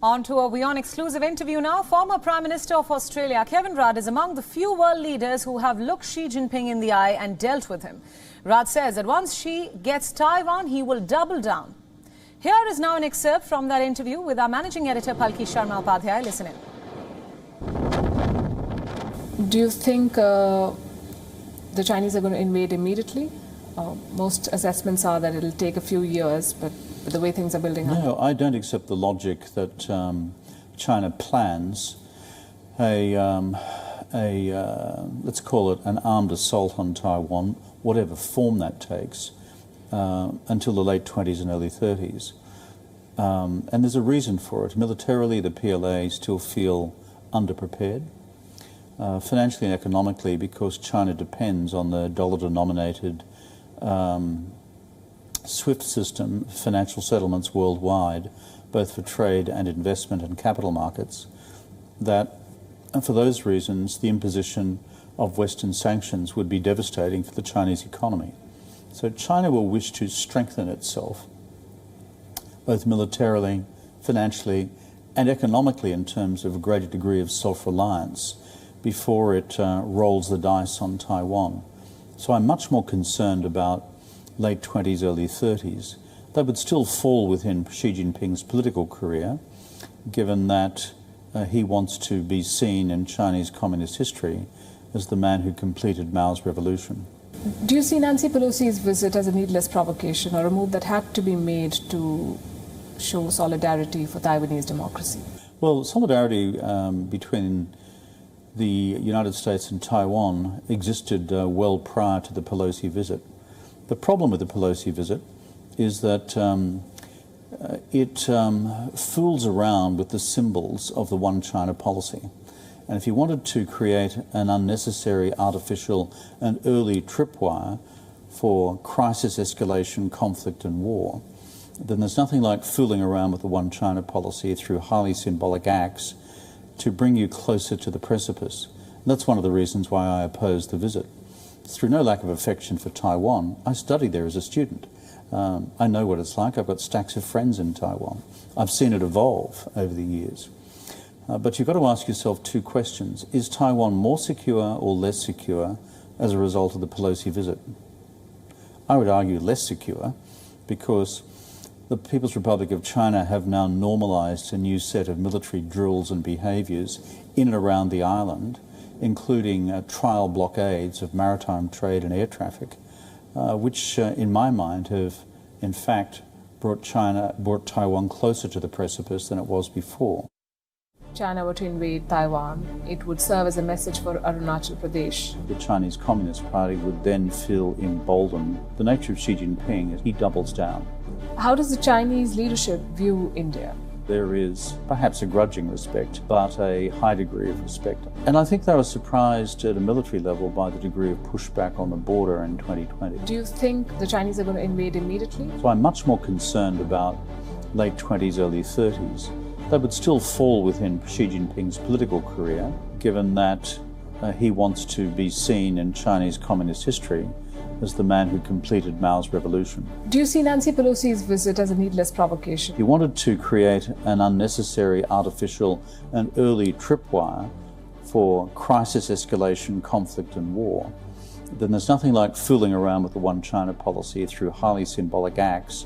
On to a WION Exclusive interview now. Former Prime Minister of Australia, Kevin Rudd, is among the few world leaders who have looked Xi Jinping in the eye and dealt with him. Rudd says that once Xi gets Taiwan, he will double down. Here is now an excerpt from that interview with our managing editor, Palki Sharma. Listen in. Do you think the Chinese are going to invade immediately? Most assessments are that it'll take a few years, but the way things are building up. No, I don't accept the logic that China plans let's call it an armed assault on Taiwan, whatever form that takes, until the late 20s and early 30s. And there's a reason for it. Militarily, the PLA still feel underprepared. Financially and economically, because China depends on the dollar-denominated SWIFT system, financial settlements worldwide, both for trade and investment and capital markets, and for those reasons, the imposition of Western sanctions would be devastating for the Chinese economy. So China will wish to strengthen itself, both militarily, financially, and economically in terms of a greater degree of self-reliance before it rolls the dice on Taiwan. So I'm much more concerned about late 20s, early 30s. That would still fall within Xi Jinping's political career, given that he wants to be seen in Chinese communist history as the man who completed Mao's revolution. Do you see Nancy Pelosi's visit as a needless provocation or a move that had to be made to show solidarity for Taiwanese democracy? Well, solidarity between the United States and Taiwan existed well prior to the Pelosi visit. The problem with the Pelosi visit is that it fools around with the symbols of the one China policy. And if you wanted to create an unnecessary, artificial and early tripwire for crisis, escalation, conflict and war, then there's nothing like fooling around with the one China policy through highly symbolic acts to bring you closer to the precipice. And that's one of the reasons why I opposed the visit. It's through no lack of affection for Taiwan. I studied there as a student. I know what it's like. I've got stacks of friends in Taiwan. I've seen it evolve over the years. But you've got to ask yourself two questions. Is Taiwan more secure or less secure as a result of the Pelosi visit? I would argue less secure, because the People's Republic of China have now normalized a new set of military drills and behaviors in and around the island, including trial blockades of maritime trade and air traffic, which in my mind have in fact brought Taiwan closer to the precipice than it was before. China were to invade Taiwan, it would serve as a message for Arunachal Pradesh. The Chinese Communist Party would then feel emboldened. The nature of Xi Jinping is he doubles down. How does the Chinese leadership view India? There is perhaps a grudging respect, but a high degree of respect. And I think they were surprised at a military level by the degree of pushback on the border in 2020. Do you think the Chinese are going to invade immediately? So I'm much more concerned about late 20s, early 30s. That would still fall within Xi Jinping's political career, given that he wants to be seen in Chinese communist history as the man who completed Mao's revolution. Do you see Nancy Pelosi's visit as a needless provocation? If you wanted to create an unnecessary, artificial and early tripwire for crisis, escalation, conflict and war, then there's nothing like fooling around with the one China policy through highly symbolic acts.